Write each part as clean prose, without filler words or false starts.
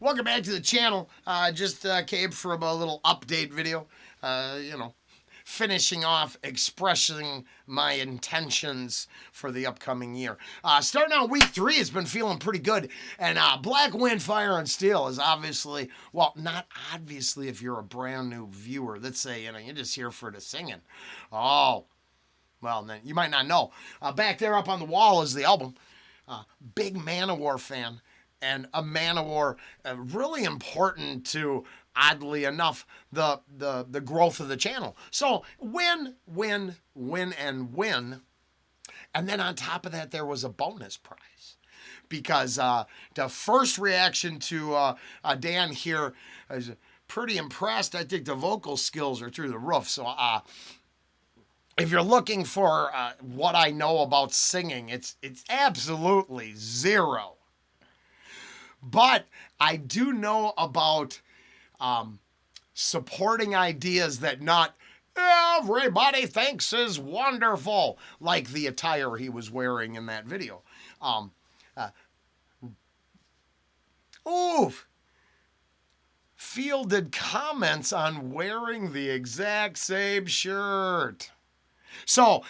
Welcome back to the channel. Just came from a little update video. Finishing off expressing my intentions for the upcoming year. Starting out week 3 has been feeling pretty good. And Black Wind, Fire, and Steel is obviously, well, not obviously if you're a brand new viewer. Let's say, you're just here for the singing. Oh, well, then you might not know. Back there up on the wall is the album. Big Manowar fan. And a Manowar really important to, oddly enough, the growth of the channel. So win. And then on top of that, there was a bonus prize. Because the first reaction to Dan here is pretty impressed. I think the vocal skills are through the roof. So if you're looking for what I know about singing, it's absolutely zero. But I do know about supporting ideas that not everybody thinks is wonderful, like the attire he was wearing in that video. Fielded comments on wearing the exact same shirt. So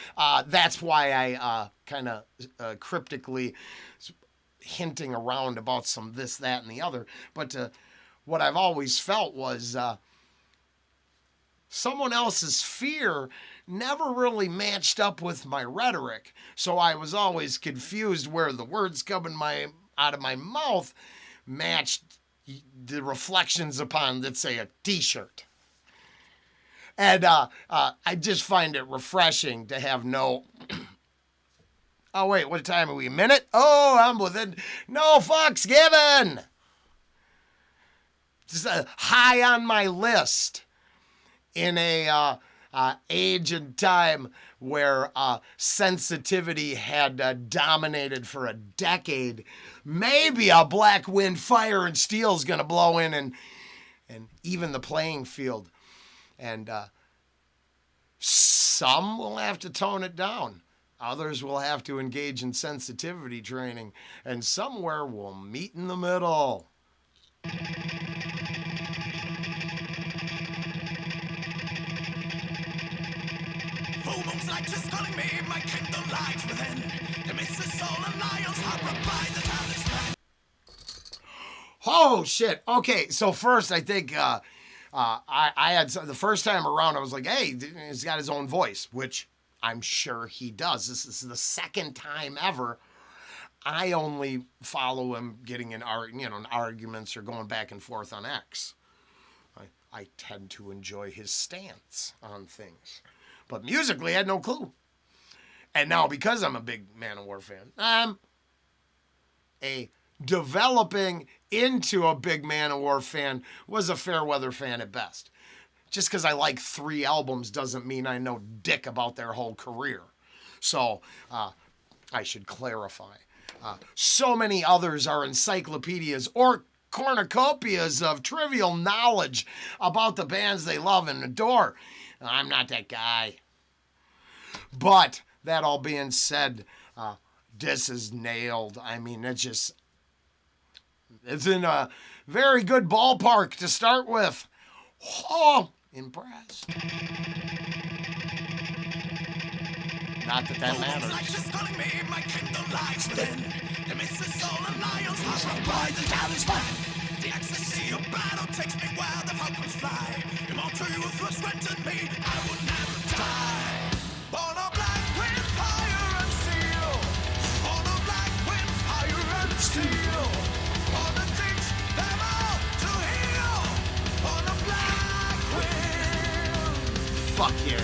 that's why I kind of cryptically hinting around about some this, that, and the other. But what I've always felt was someone else's fear never really matched up with my rhetoric. So I was always confused where the words coming out of my mouth matched the reflections upon, let's say, a t-shirt. And I just find it refreshing to have no... Oh, wait, what time are we? A minute? Oh, I'm within... No fucks given! Just high on my list in a age and time where sensitivity had dominated for a decade. Maybe a Black Wind, Fire, and Steel is going to blow in and even the playing field. And some will have to tone it down. Others will have to engage in sensitivity training, and somewhere we'll meet in the middle. Full moon's light just calling me, my kingdom lies within. The mist is all and lions harbored by the talisman. Oh, shit. Okay, so first I think I had the first time around, I was like, hey, he's got his own voice, which I'm sure he does. This is the second time ever I only follow him getting in arguments or going back and forth on X. I tend to enjoy his stance on things. But musically, I had no clue. And now, because I'm a big Manowar fan, I'm developing into a big Manowar fan, was a fair weather fan at best. Just because I like 3 albums doesn't mean I know dick about their whole career. So I should clarify. So many others are encyclopedias or cornucopias of trivial knowledge about the bands they love and adore. I'm not that guy. But that all being said, this is nailed. I mean, it's in a very good ballpark to start with. Oh, impressed. Not that that matters. The ecstasy of battle takes me where the falcons fly. Immortal youth was granted me, I would never die. Born of black wind, fire and steel. Born of black wind, fire and steel. Born to teach them all to heal. Born of black wind. Fuck yeah.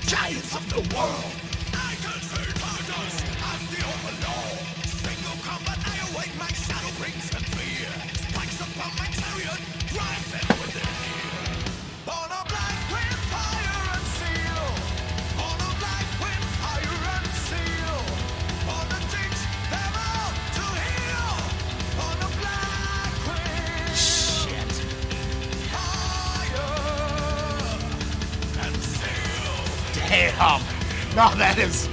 Giants of the world. I can see my dust. I'm the overlord. Single combat, I await my shadow brings and fear. Spikes upon my chariot, drive them with the ear. Born of black wind, fire and steel. Born of black wind, fire and steel. Born to teach them all to heal. Born of black wind. Shit. Fire and steel. Damn. No, that is.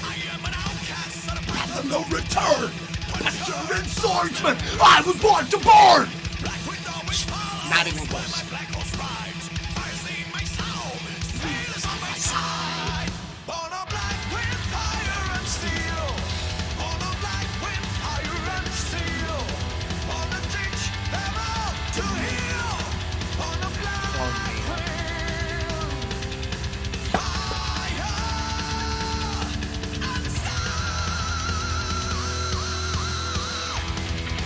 I am an outcast on a path No return. Punisher and swordsman. I was born to burn. black window is fall. Not even close. My black horse rides. Fire's in my soul. Steel is on my side. On a black wind, fire and steel. On a black wind, fire and steel. On a teach them all to heal. On a black wind, fire and steel.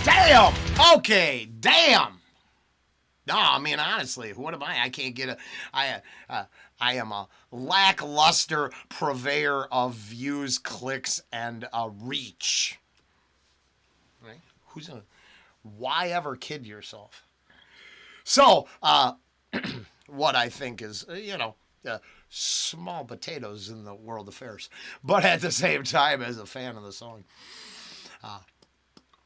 Damn. Okay. Damn. No, I mean honestly, what am I? I can't get a. I am a lackluster purveyor of views, clicks, and reach. Right? Who's a? Why ever kid yourself? So, what I think is, small potatoes in the world affairs, but at the same time, as a fan of the song.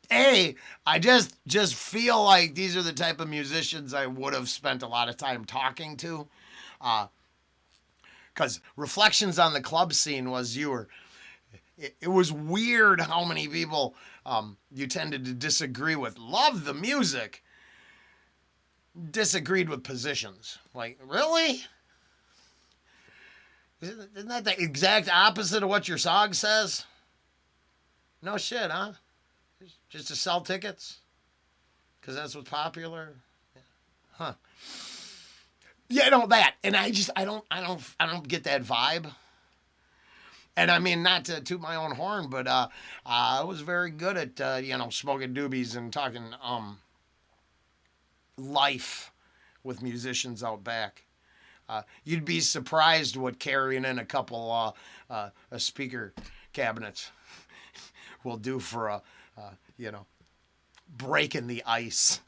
I just feel like these are the type of musicians I would have spent a lot of time talking to. Because Reflections on the Club Scene was it was weird how many people you tended to disagree with. Loved the music. Disagreed with positions. Like, really? Isn't that the exact opposite of what your song says? No shit, huh? Just to sell tickets? Because that's what's popular? Huh. Yeah, that. And I don't get that vibe. And I mean, not to toot my own horn, but I was very good at, smoking doobies and talking life with musicians out back. You'd be surprised what carrying in a couple speaker cabinets will do for breaking the ice.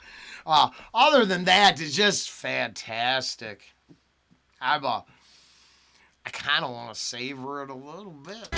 Other than that, it's just fantastic. I kind of want to savor it a little bit.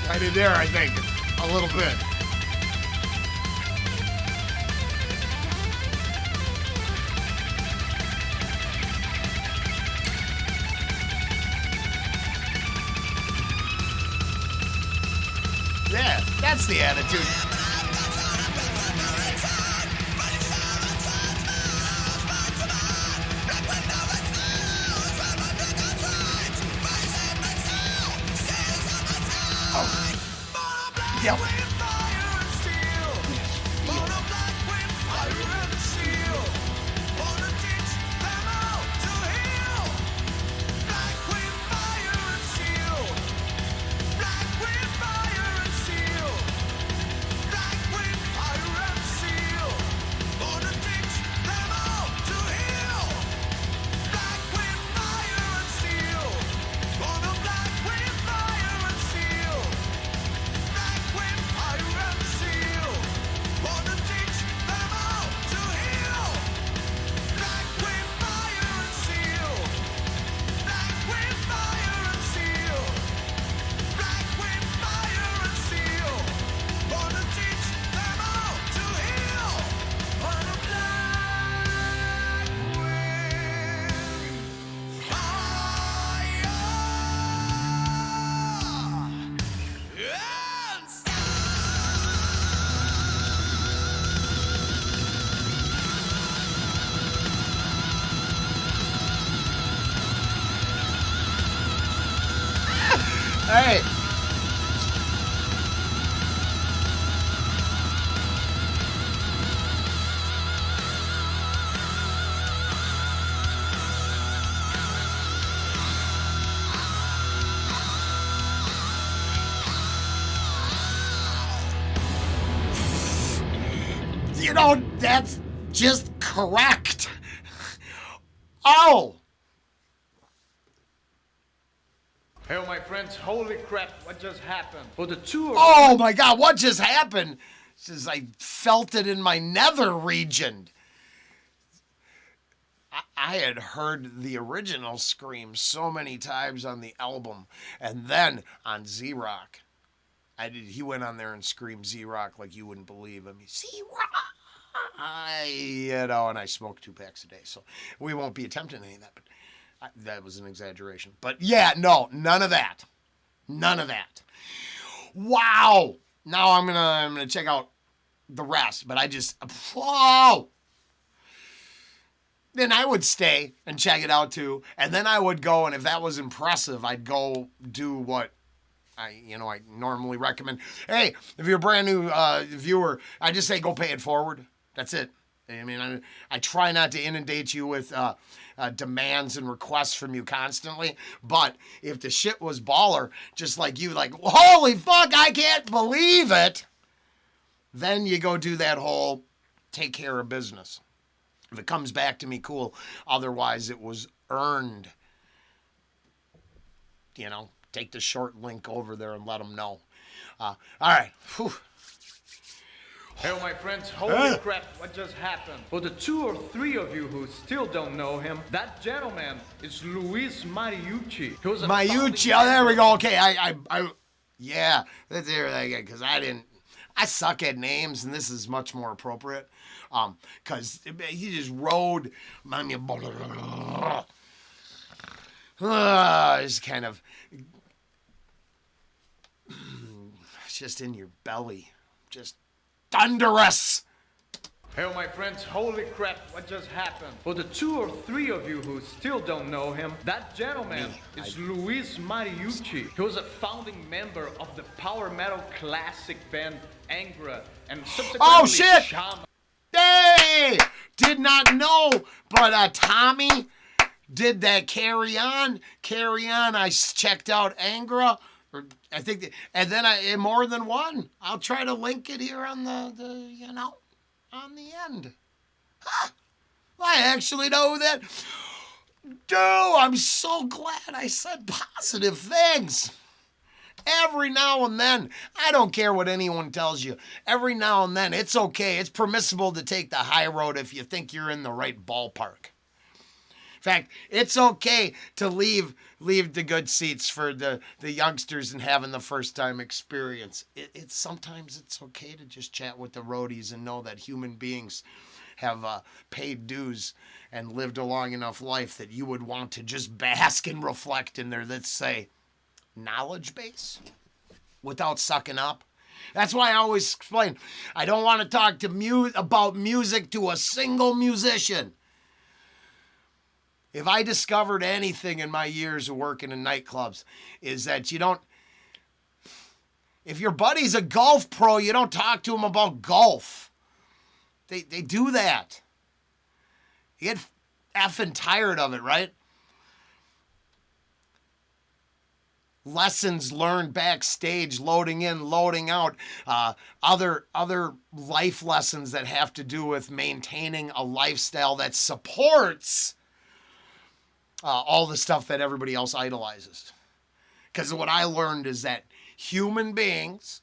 Right in there, I think, a little bit. Yeah, that's the attitude. Yep. Hey. That's just correct. Oh. Hey, my friends, holy crap, what just happened? For the tour. Oh my God, what just happened? Says I felt it in my nether region. I had heard the original Scream so many times on the album, and then on Z-Rock, he went on there and screamed Z-Rock like you wouldn't believe him. Z-Rock, and I smoke 2 packs a day, so we won't be attempting any of that. But that was an exaggeration. But yeah, no, none of that. None of that. Wow. Now I'm gonna check out the rest, but whoa. Then I would stay and check it out too, and then I would go, and if that was impressive, I'd go do what I normally recommend. Hey, if you're a brand new viewer, I just say go pay it forward. That's it. I mean, I try not to inundate you with demands and requests from you constantly, but if the shit was baller, just like you, like, holy fuck, I can't believe it, then you go do that whole take care of business. If it comes back to me, cool. Otherwise, it was earned. Take the short link over there and let them know. All right. Whew. Hey, my friends, holy crap, what just happened? For the 2 or 3 of you who still don't know him, that gentleman is Luis MARIUTTI. MARIUTTI, oh, there we go. Okay, yeah, that's there, because I suck at names, and this is much more appropriate. Because he just rode, it's kind of, just in your belly, just thunderous. Hey, my friends, holy crap, what just happened? For the 2 or 3 of you who still don't know him, that gentleman is Luis MARIUTTI. He was a founding member of the power metal classic band Angra, and subsequently Oh, shit! Shaman. Hey! Did not know, but Tommy did that Carry On. I checked out Angra, or I think, and then more than one. I'll try to link it here on the on the end. Huh. I actually know that. Dude, I'm so glad I said positive things. Every now and then, I don't care what anyone tells you. Every now and then, it's okay. It's permissible to take the high road if you think you're in the right ballpark. In fact, it's okay to leave the good seats for the youngsters and having the first time experience. Sometimes it's okay to just chat with the roadies and know that human beings have paid dues and lived a long enough life that you would want to just bask and reflect in their, let's say, knowledge base without sucking up. That's why I always explain, I don't want to talk about music to a single musician. If I discovered anything in my years of working in nightclubs, is that if your buddy's a golf pro, you don't talk to him about golf. They do that. You get effing tired of it, right? Lessons learned backstage, loading in, loading out, other life lessons that have to do with maintaining a lifestyle that supports all the stuff that everybody else idolizes. Because what I learned is that human beings,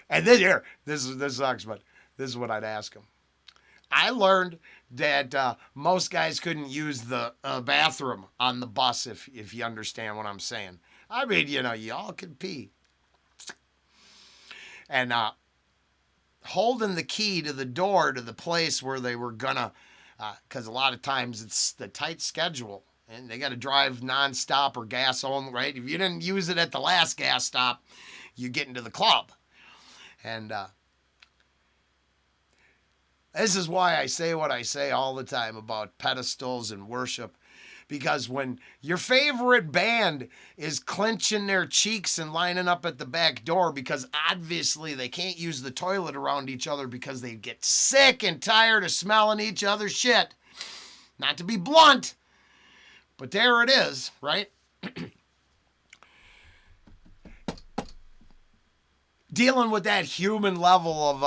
and this sucks, but this is what I'd ask them. I learned that most guys couldn't use the bathroom on the bus, if you understand what I'm saying. I mean, y'all could pee. And holding the key to the door to the place where they were gonna, because a lot of times it's the tight schedule, and they got to drive nonstop or gas only, right? If you didn't use it at the last gas stop, you get into the club. And this is why I say what I say all the time about pedestals and worship. Because when your favorite band is clenching their cheeks and lining up at the back door because obviously they can't use the toilet around each other because they get sick and tired of smelling each other's shit. Not to be blunt, but there it is, right? Dealing with that human level of,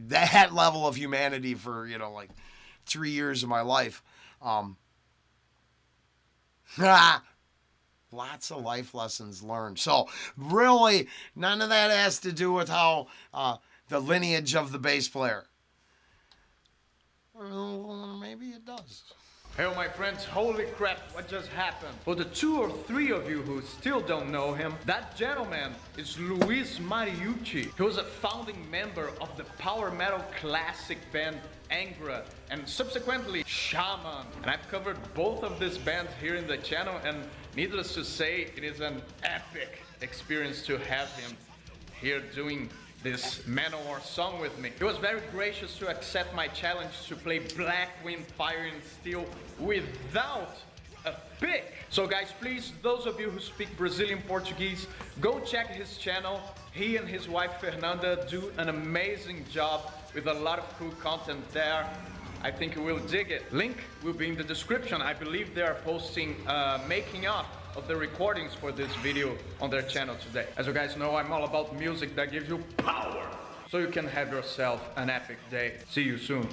that level of humanity for, like 3 years of my life. Lots of life lessons learned. So really, none of that has to do with how the lineage of the bass player. Well, maybe it does. Hey, my friends, holy crap, what just happened? For the 2 or 3 of you who still don't know him, that gentleman is Luis Mariucci. He was a founding member of the power metal classic band Angra, and subsequently Shaman. And I've covered both of these bands here in the channel, and needless to say, it is an epic experience to have him here doing this Manowar song with me. He was very gracious to accept my challenge to play Black Wind, Fire and Steel without a pick. So guys, please, those of you who speak Brazilian Portuguese, go check his channel. He and his wife Fernanda do an amazing job with a lot of cool content there. I think you will dig it. Link will be in the description. I believe they are posting making up of the recordings for this video on their channel today. As you guys know, I'm all about music that gives you power, so you can have yourself an epic day. See you soon.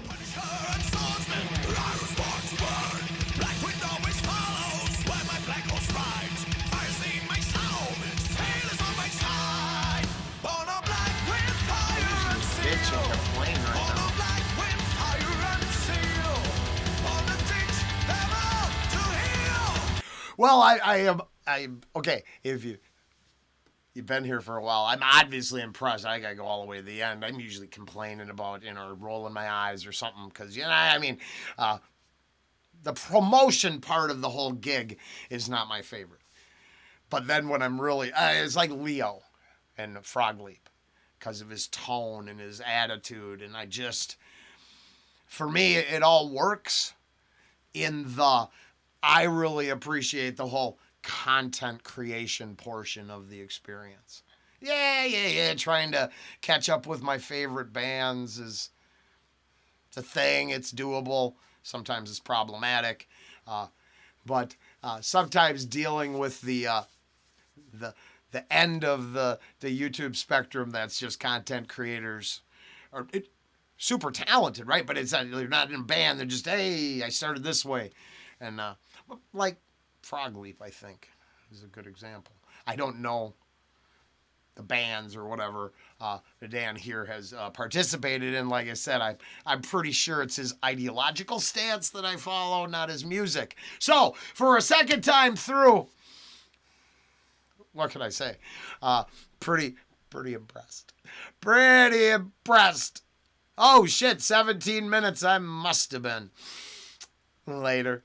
Well, I okay. If you've been here for a while, I'm obviously impressed. I gotta go all the way to the end. I'm usually complaining about, rolling my eyes or something, because the promotion part of the whole gig is not my favorite. But then when I'm really, it's like Leo and Frog Leap, because of his tone and his attitude, and for me, it all works I really appreciate the whole content creation portion of the experience. Yeah. Trying to catch up with my favorite bands is a thing. It's doable. Sometimes it's problematic. But sometimes dealing with the end of the YouTube spectrum that's just content creators are super talented, right? But they're not in a band. They're just, hey, I started this way. And like Frog Leap, I think, is a good example. I don't know the bands or whatever that Dan here has participated in. Like I said, I'm pretty sure it's his ideological stance that I follow, not his music. So, for a second time through, what can I say? Pretty impressed. Pretty impressed. Oh, shit, 17 minutes I must have been. Later.